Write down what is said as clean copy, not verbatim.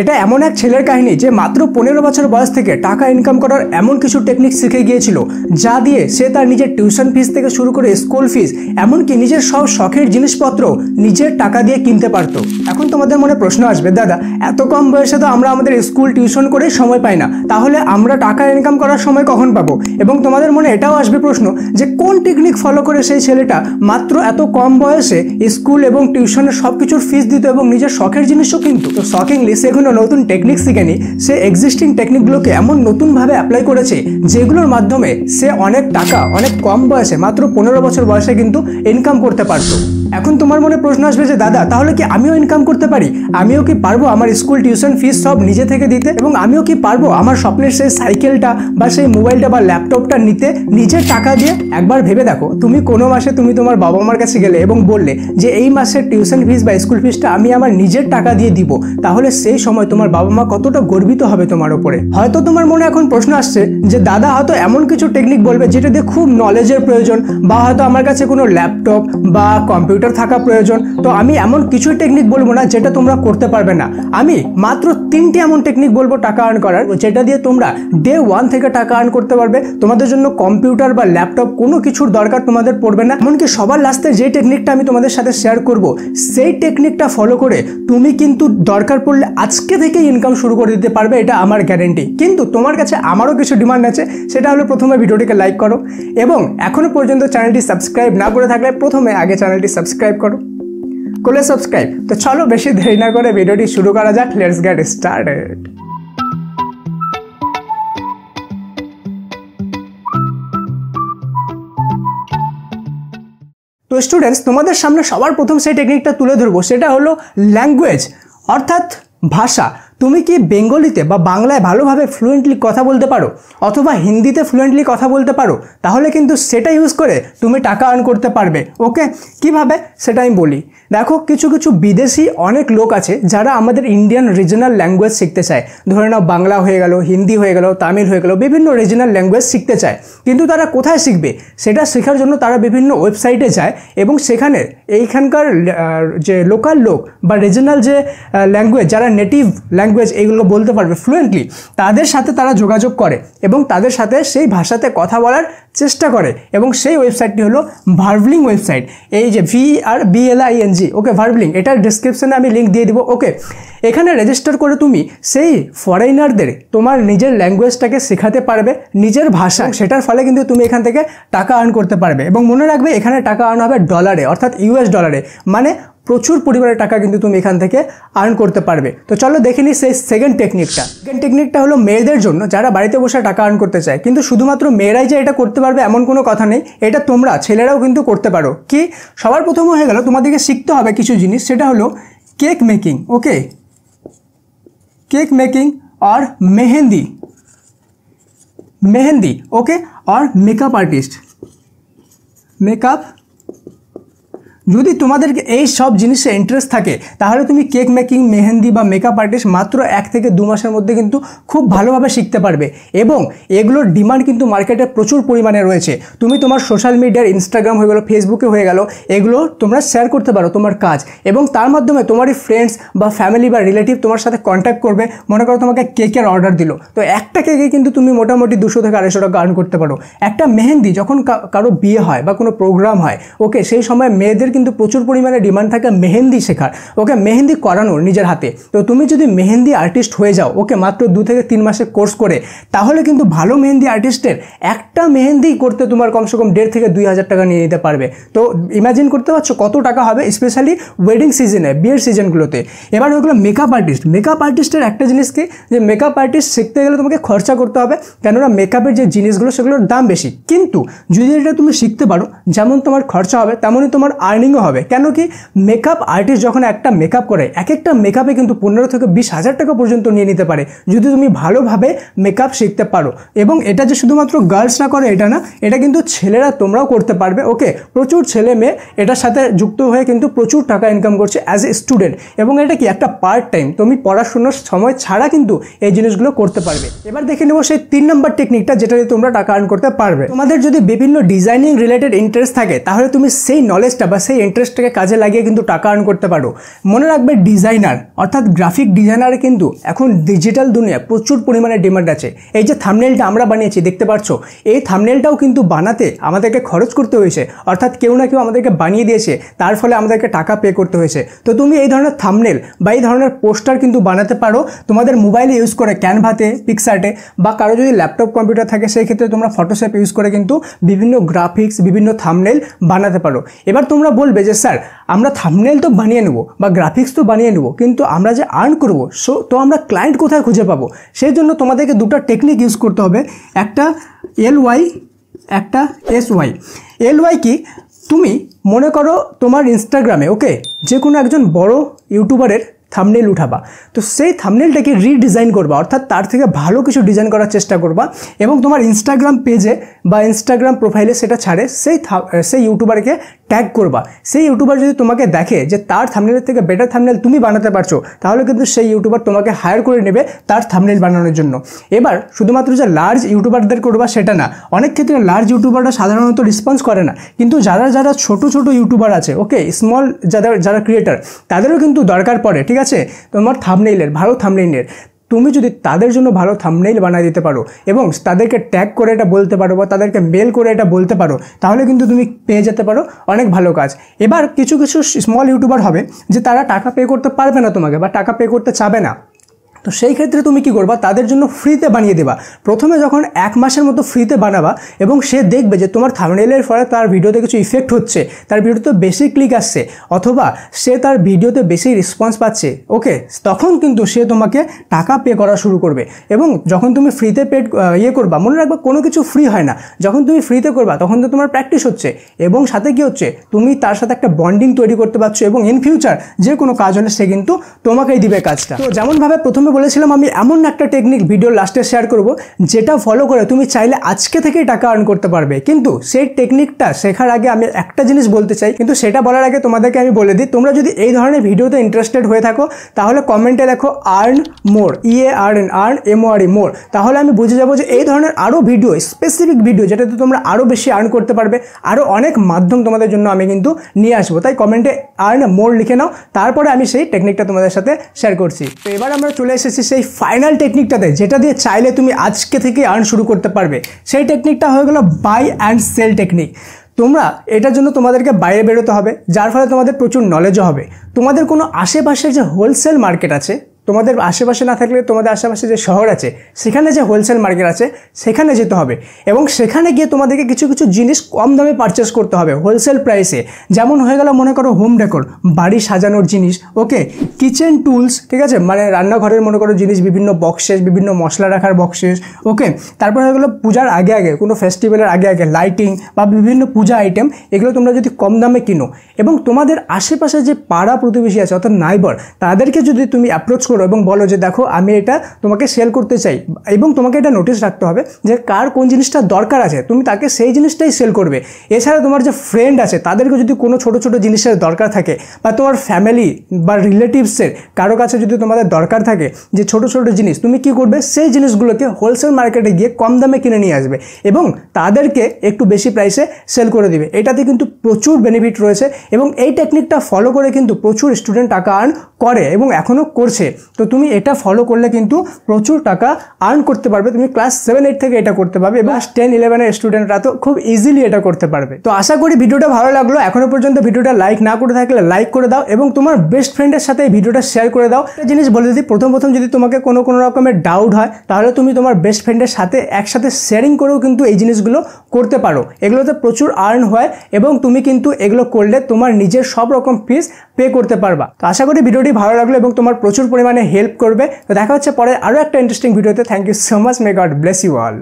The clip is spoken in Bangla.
এটা এমন এক ছেলের কাহিনী যে মাত্র 15 বছর বয়স থেকে টাকা ইনকাম করার এমন কিছু টেকনিক শিখে গিয়েছিল, যা দিয়ে সে তার নিজের টিউশন ফিস থেকে শুরু করে স্কুল ফিস, এমনকি নিজের সব শখের জিনিসপত্র নিজের টাকা দিয়ে কিনতে পারতো। এখন তোমাদের মনে প্রশ্ন আসবে, দাদা এত কম বয়সে তো আমরা আমাদের স্কুল টিউশন করে সময় পাই না, তাহলে আমরা টাকা ইনকাম করার সময় কখন পাবো? এবং তোমাদের মনে এটাও আসবে প্রশ্ন যে কোন টেকনিক ফলো করে সেই ছেলেটা মাত্র এত কম বয়সে স্কুল এবং টিউশনের সবকিছুর ফিস দিত এবং নিজের শখের জিনিসও কিনতো। তো শকিংলি সে কোনো নতুন টেকনিক শিখেনি, সে এক্সিস্টিং টেকনিকগুলোকে এমন নতুনভাবে অ্যাপ্লাই করেছে যেগুলোর মাধ্যমে সে অনেক টাকা অনেক কম বয়সে মাত্র 15 বছর বয়সে কিন্তু ইনকাম করতে পারতো। এখন তোমার মনে প্রশ্ন আসবে যে দাদা তাহলে কি আমিও ইনকাম করতে পারি? আমিও কি পারবো আমার স্কুল টিউশন ফিস সব নিজে থেকে দিতে? এবং আমিও কি পারবো আমার স্বপ্নের সেই সাইকেলটা বা সেই মোবাইলটা বা ল্যাপটপটা নিতে নিজের টাকা দিয়ে? একবার ভেবে দেখো, তুমি কোনো মাসে তুমি তোমার বাবা মার কাছে গেলে এবং বললে যে এই মাসের টিউশন ফিস বা স্কুল ফিসটা আমি আমার নিজের টাকা দিয়ে দিব, তাহলে সেই সময় তোমার বাবা মা কতটা গর্বিত হবে তোমার উপরে। হয়তো তোমার মনে এখন প্রশ্ন আসছে যে দাদা হয়তো এমন কিছু টেকনিক বলবে যেটা দিয়ে খুব নলেজের প্রয়োজন, বা হয়তো আমার কাছে কোনো ল্যাপটপ বা কম্পিউটার থাকা প্রয়োজন, তো আমি এমন কিছু টেকনিক বলবো না যেটা তোমরা করতে পারবে না। আমি মাত্র 3টি এমন টেকনিক বলবো টাকা আর্ন করার, যেটা দিয়ে তোমরা ডে 1 থেকে টাকা আর্ন করতে পারবে। তোমাদের জন্য কম্পিউটার বা ল্যাপটপ কোনো কিছুর দরকার তোমাদের পড়বে না। এমনকি সবার লাস্টে যে টেকনিকটা আমি তোমাদের সাথে শেয়ার করব, সেই টেকনিকটা ফলো করে তুমি কিন্তু দরকার পড়লে আজকে থেকে ইনকাম শুরু করে দিতে পারবে, এটা আমার গ্যারেন্টি। কিন্তু তোমার কাছে আমারও কিছু ডিমান্ড আছে, সেটা হলো প্রথমে ভিডিওটিকে লাইক করো এবং এখনো পর্যন্ত চ্যানেলটি সাবস্ক্রাইব না করে থাকলে প্রথমে আগে চ্যানেলটি সাবস্ক্রাইব করলে সাবস্ক্রাইব। তো চলো বেশি দেরি না করে ভিডিওটি শুরু করা যাক। Let's get started. তো স্টুডেন্টস, তোমাদের সামনে সবার প্রথম সেই টেকনিকটা তুলে ধরবো, সেটা হলো ল্যাঙ্গুয়েজ, অর্থাৎ ভাষা। তুমি কি বেঙ্গলিতে বা বাংলায় ভালোভাবে ফ্লুয়েন্টলি কথা বলতে পারো, অথবা হিন্দিতে ফ্লুয়েন্টলি কথা বলতে পারো, তাহলে কিন্তু সেটা ইউজ করে তুমি টাকা আর্ন করতে পারবে। ওকে, কিভাবে সেটা আমি বলি। দেখো, কিছু কিছু বিদেশি অনেক লোক আছে যারা আমাদের ইন্ডিয়ান রিজনাল ল্যাঙ্গুয়েজ শিখতে চায়। ধরে নাও বাংলা হয়ে গেল, হিন্দি হয়ে গেল, তামিল হয়ে গেল, বিভিন্ন রিজনাল ল্যাঙ্গুয়েজ শিখতে চায়। কিন্তু তারা কোথায় শিখবে? সেটা শেখার জন্য তারা বিভিন্ন ওয়েবসাইটে যায় এবং সেখানে এইখানকার যে লোকাল লোক বা রিজনাল যে ল্যাঙ্গুয়েজ, যারা নেটিভ ল্যাঙ্গুয়েজ এইগুলো বলতে পারবে ফ্লুয়েন্টলি, তাদের সাথে তারা যোগাযোগ করে এবং তাদের সাথে সেই ভাষাতে কথা বলার চেষ্টা করে। এবং সেই ওয়েবসাইটটি হলো ভার্বলিং ওয়েবসাইট, এই যে VRBLING। ওকে, ভার্বলিং, এটার ডিসক্রিপশনে আমি লিঙ্ক দিয়ে দিব। ওকে, এখানে রেজিস্টার করে তুমি সেই ফরেনারদের তোমার নিজের ল্যাঙ্গুয়েজটাকে শেখাতে পারবে, নিজের ভাষা। সেটার ফলে কিন্তু তুমি এখান থেকে টাকা আর্ন করতে পারবে। এবং মনে রাখবে, এখানে টাকা আর্ন হবে ডলারে, অর্থাৎ US ডলারে, মানে প্রচুর পরিমাণে টাকা কিন্তু তুমি এখান থেকে আর্ন করতে পারবে। তো চলো দেখে নিই সেই সেকেন্ড টেকনিকটা। সেকেন্ড টেকনিকটা হলো মেয়েদের জন্য, যারা বাড়িতে বসে টাকা আর্ন করতে চায়। কিন্তু শুধুমাত্র মেয়েরাই যে এটা করতে পারবে এমন কোনো কথা নেই, এটা তোমরা ছেলেরাও কিন্তু করতে পারো। কি? সবার প্রথম হয়ে গেল, তোমাদেরকে শিখতে হবে কিছু জিনিস, সেটা হলো কেক মেকিং। ওকে, কেক মেকিং और मेहंदी ओके, और मेकअप आर्टिस्ट। मेकअप, যদি তোমাদের এই সব জিনিসে ইন্টারেস্ট থাকে তাহলে তুমি কেক মেকিং, মেহেন্দি বা মেকআপ আর্টিস্ট মাত্র 1 থেকে 2 মাসের মধ্যে কিন্তু খুব ভালোভাবে শিখতে পারবে। এবং এগুলোর ডিমান্ড কিন্তু মার্কেটে প্রচুর পরিমাণে রয়েছে। তুমি তোমার সোশ্যাল মিডিয়ার, ইনস্টাগ্রাম হয়ে গেল, ফেসবুকে হয়ে গেল, এগুলো তোমরা শেয়ার করতে পারো তোমার কাজ, এবং তার মাধ্যমে তোমারই ফ্রেন্ডস বা ফ্যামিলি বা রিলেটিভ তোমার সাথে কন্ট্যাক্ট করবে। মনে করো তোমাকে কেকের অর্ডার দিল, তো একটা কেকে কিন্তু তুমি মোটামুটি 200 থেকে 250 টাকা আর্ন করতে পারো। একটা মেহেন্দি, যখন কারো বিয়ে হয় বা কোনো প্রোগ্রাম হয়, ওকে, সেই সময় মেয়েদের কিন্তু প্রচুর পরিমাণে ডিমান্ড থাকে মেহেন্দি শেখার, ওকে, মেহেন্দি করানোর নিজের হাতে। তো তুমি যদি মেহেন্দি আর্টিস্ট হয়ে যাও, ওকে, মাত্র 2 থেকে 3 মাসের কোর্স করে, তাহলে কিন্তু ভালো মেহেন্দি আর্টিস্টের একটা মেহেন্দি করতে তোমার কমসে কম 1.5 থেকে 2,000 টাকা নিয়ে নিতে পারবে। তো ইমাজিন করতে পারছো কত টাকা হবে, স্পেশালি ওয়েডিং সিজনে, বিয়ের সিজনগুলোতে। এবার হয়ে গেলো মেকআপ আর্টিস্ট। মেকআপ আর্টিস্টের একটা জিনিস কি, যে মেকআপ আর্টিস্ট শিখতে গেলে তোমাকে খরচা করতে হবে, কেননা মেকআপের যে জিনিসগুলো সেগুলোর দাম বেশি। কিন্তু যদি এটা তুমি শিখতে পারো, যেমন তোমার খরচা হবে তেমনই তোমার আর্নিংও হবে। কেন কি, মেকআপ আর্টিস্ট যখন একটা মেকআপ করে, এক একটা মেকআপে কিন্তু 15 থেকে 20,000 টাকা পর্যন্ত নিয়ে নিতে পারে, যদি তুমি ভালোভাবে মেকআপ শিখতে পারো। এবং এটা যে শুধুমাত্র গার্লসরা করে এটা না, এটা কিন্তু ছেলেরা তোমরাও করতে পারবে। ওকে, প্রচুর ছেলে মেয়ে এটার সাথে যুক্ত হয়ে কিন্তু প্রচুর টাকা ইনকাম করছে অ্যাজ এ স্টুডেন্ট। এবং এটা কি একটা পার্ট টাইম, তুমি পড়াশোনার সময় ছাড়া কিন্তু এই জিনিসগুলো করতে পারবে। এবার দেখে নেবো সেই 3 নম্বর টেকনিকটা, যেটা দিয়ে তোমরা টাকা আর্ন করতে পারবে। তোমাদের যদি বিভিন্ন ডিজাইনিং রিলেটেড ইন্টারেস্ট থাকে, তাহলে তুমি সেই নলেজটা বা সেই সেই ইন্টারেস্টটাকে কাজে লাগিয়ে কিন্তু টাকা আর্ন করতে পারো। মনে রাখবে ডিজাইনার অর্থাৎ গ্রাফিক ডিজাইনারে কিন্তু এখন ডিজিটাল দুনিয়ায় প্রচুর পরিমাণে ডিমান্ড আছে। এই যে থাম্বনেলটা আমরা বানিয়েছি দেখতে পাচ্ছ, এই থাম্বনেলটাও কিন্তু বানাতে আমাদেরকে খরচ করতে হয়েছে, অর্থাৎ কেউ না কেউ আমাদেরকে বানিয়ে দিয়েছে, তার ফলে আমাদেরকে টাকা পে করতে হয়েছে। তো তুমি এই ধরনের থাম্বনেল বা এই ধরনের পোস্টার কিন্তু বানাতে পারো তোমাদের মোবাইলে ইউজ করে, ক্যানভাতে, পিক্সার্টে, বা কারো যদি ল্যাপটপ কম্পিউটার থাকে সেই ক্ষেত্রে তোমরা ফটোশপ ইউজ করে কিন্তু বিভিন্ন গ্রাফিক্স, বিভিন্ন থাম্বনেল বানাতে পারো। এবার তোমরা বলবে যে স্যার আমরা থাম্বনেল তো বানিয়ে নেব বা গ্রাফিক্স তো বানিয়ে নেব, কিন্তু আমরা যে আর্ন করবো তো আমরা ক্লায়েন্ট কোথায় খুঁজে পাবো? সেই জন্য তোমাদেরকে দুটো টেকনিক ইউজ করতে হবে, একটা LY, একটা SY। LY কি? তুমি মনে করো তোমার ইনস্টাগ্রামে ওকে যে কোনো একজন বড় ইউটিউবারের থাম্বনেল উঠাবা, তো সেই থাম্বনেলটাকে রিডিজাইন করবা, অর্থাৎ তার থেকে ভালো কিছু ডিজাইন করার চেষ্টা করবা এবং তোমার ইনস্টাগ্রাম পেজে বা ইনস্টাগ্রাম প্রোফাইলে সেটা ছাড়ে সেই ইউটিউবারকে ট্যাগ করবা। সেই ইউটিউবার যদি তোমাকে দেখে যে তার থাম্বনেলের থেকে বেটার থাম্বনেল তুমি বানাতে পারছো, তাহলে কিন্তু সেই ইউটিউবার তোমাকে হায়ার করে নেবে তার থাম্বনেল বানানোর জন্য। এবার শুধুমাত্র যে লার্জ ইউটিউবারদের করবা সেটা না, অনেক ক্ষেত্রে লার্জ ইউটিউবাররা সাধারণত রেসপন্স করে না, কিন্তু যারা ছোট ছোট ইউটিউবার আছে ওকে, স্মল যারা ক্রিয়েটার, তাদেরও কিন্তু দরকার পড়ে, ঠিক আছে, তোমার থাম্বনেইলের, ভালো থাম্বনেইলের। তুমি যদি তাদের জন্য ভালো থাম্বনেইল বানিয়ে দিতে পারো এবং তাদেরকে ট্যাগ করে এটা বলতে পারো বা তাদেরকে মেল করে এটা বলতে পারো, তাহলে কিন্তু তুমি পেয়ে যেতে পারো অনেক ভালো কাজ। এবার কিছু স্মল ইউটিউবার হবে যে তারা টাকা পে করতে পারবে না তোমাকে বা টাকা পে করতে চাবে না, তো সেই ক্ষেত্রে তুমি কি করবা, তাদের জন্য ফ্রিতে বানিয়ে দেবা। প্রথমে যখন 1 মাসের মতো ফ্রিতে বানাবা এবং সে দেখবে যে তোমার থাম্বনেইলের ফলে তার ভিডিওতে কিছু ইফেক্ট হচ্ছে, তার ভিডিওতে বেশি ক্লিক আসছে, অথবা সে তার ভিডিওতে বেশি রেসপন্স পাচ্ছে ওকে, তখন কিন্তু সে তোমাকে টাকা পে করা শুরু করবে। এবং যখন তুমি ফ্রিতে করবা, মনে রাখবা কোনো কিছু ফ্রি হয় না, যখন তুমি ফ্রিতে করবা তখন তো তোমার প্র্যাকটিস হচ্ছে এবং সাথে কি হচ্ছে, তুমি তার সাথে একটা বন্ডিং তৈরি করতে পারছো এবং ইন ফিউচার যে কোনো কাজ হলে সে কিন্তু তোমাকেই দিবে কাজটা। তো যেমনভাবে প্রথমে বলেছিলাম আমি এমন একটা টেকনিক ভিডিও লাস্টে শেয়ার করব যেটা ফলো করে তুমি চাইলে আজকে থেকেই টাকা আর্ন করতে পারবে, কিন্তু সেই টেকনিকটা শেখার আগে আমি একটা জিনিস বলতে চাই, কিন্তু সেটা বলার আগে তোমাদেরকে আমি বলে দিই, তোমরা যদি এই ধরনের ভিডিওতে ইন্টারেস্টেড হয়ে থাকো তাহলে কমেন্টে লেখো আর্ন মোর, EARN, আর্ন MORE মোর, তাহলে আমি বুঝে যাবো যে এই ধরনের আরও ভিডিও, স্পেসিফিক ভিডিও যেটাতে তোমরা আরও বেশি আর্ন করতে পারবে, আরও অনেক মাধ্যম তোমাদের জন্য আমি কিন্তু নিয়ে আসবো। তাই কমেন্টে আর্ন মোর লিখে নাও, তারপরে আমি সেই টেকনিকটা তোমাদের সাথে শেয়ার করছি। তো এবার আমরা চলে এসেছি সেই ফাইনাল টেকনিকটাতে, যেটা দিয়ে চাইলে তুমি আজকে থেকে আর্ন শুরু করতে পারবে। সেই টেকনিকটা হয়ে গেল বাই অ্যান্ড সেল টেকনিক। তোমরা এটার জন্য তোমাদেরকে বাইরে বেরোতে হবে, যার ফলে তোমাদের প্রচুর নলেজও হবে। তোমাদের কোনো আশেপাশে যে হোলসেল মার্কেট আছে, তোমাদের আশেপাশে না থাকলে তোমাদের আশেপাশে যে শহর আছে সেখানে যে হোলসেল মার্কেট আছে সেখানে যেতে হবে এবং সেখানে গিয়ে তোমাদেরকে কিছু কিছু জিনিস কম দামে পারচেস করতে হবে হোলসেল প্রাইসে। যেমন হয়ে গেল মনে করো হোম ডেকোর, বাড়ি সাজানোর জিনিস ওকে, কিচেন টুলস, ঠিক আছে, মানে রান্নাঘরের মনে করো জিনিস, বিভিন্ন বক্সেস, বিভিন্ন মশলা রাখার বক্সেস ওকে। তারপর হয়ে গেলো পূজার আগে আগে, কোনো ফেস্টিভ্যালের আগে আগে লাইটিং বা বিভিন্ন পূজা আইটেম, এগুলো তোমরা যদি কম দামে কিনো এবং তোমাদের আশেপাশে যে পাড়া প্রতিবেশী আছে অর্থাৎ নাইবার, তাদেরকে যদি তুমি অ্যাপ্রোচ করো এবং বলো যে দেখো আমি এটা তোমাকে সেল করতে চাই, এবং তোমাকে এটা নোটিস রাখতে হবে যে কার কোন জিনিসটা দরকার আছে, তুমি তাকে সেই জিনিসটাই সেল করবে। এছাড়া তোমার যে ফ্রেন্ড আছে তাদেরকে যদি কোনো ছোটো ছোটো জিনিসের দরকার থাকে বা তোমার ফ্যামিলি বা রিলেটিভসের কারো কাছে যদি তোমাদের দরকার থাকে যে ছোটো ছোটো জিনিস, তুমি কি করবে, সেই জিনিসগুলোকে হোলসেল মার্কেটে গিয়ে কম দামে কিনে নিয়ে আসবে এবং তাদেরকে একটু বেশি প্রাইসে সেল করে দিবে। এটাতে কিন্তু প্রচুর বেনিফিট রয়েছে এবং এই টেকনিকটা ফলো করে কিন্তু প্রচুর স্টুডেন্ট টাকা আর্ন করে এবং এখনও করছে। তো তুমি এটা ফলো করলে কিন্তু প্রচুর টাকা আর্ন করতে পারবে। তুমি ক্লাস 7-8 থেকে এটা করতে পারবে এবং 10-11 এর স্টুডেন্টরা তো খুব ইজিলি এটা করতে পারবে। তো আশা করি ভিডিওটা ভালো লাগলো। এখনো পর্যন্ত ভিডিওটা লাইক না করে থাকলে লাইক করে দাও এবং তোমার বেস্ট ফ্রেন্ডের সাথে এই ভিডিওটা শেয়ার করে দাও। একটা জিনিস বলে দিই, প্রথম যদি তোমাকে কোনো রকমের ডাউট হয় তাহলে তুমি তোমার বেস্ট ফ্রেন্ডের সাথে একসাথে শেয়ারিং করেও কিন্তু এই জিনিসগুলো করতে পারো। এগুলোতে প্রচুর আর্ন হয় এবং তুমি কিন্তু এগুলো করলে তোমার নিজের সব রকম ফিস পে করতে পারবা। তো আশা করি ভিডিওটি ভালো লাগলো এবং তোমার প্রচুর পরিমাণে হেল্প করবে। তো দেখা হচ্ছে পরে আরও একটা ইন্টারেস্টিং ভিডিওতে। Thank you so much, may God bless you all.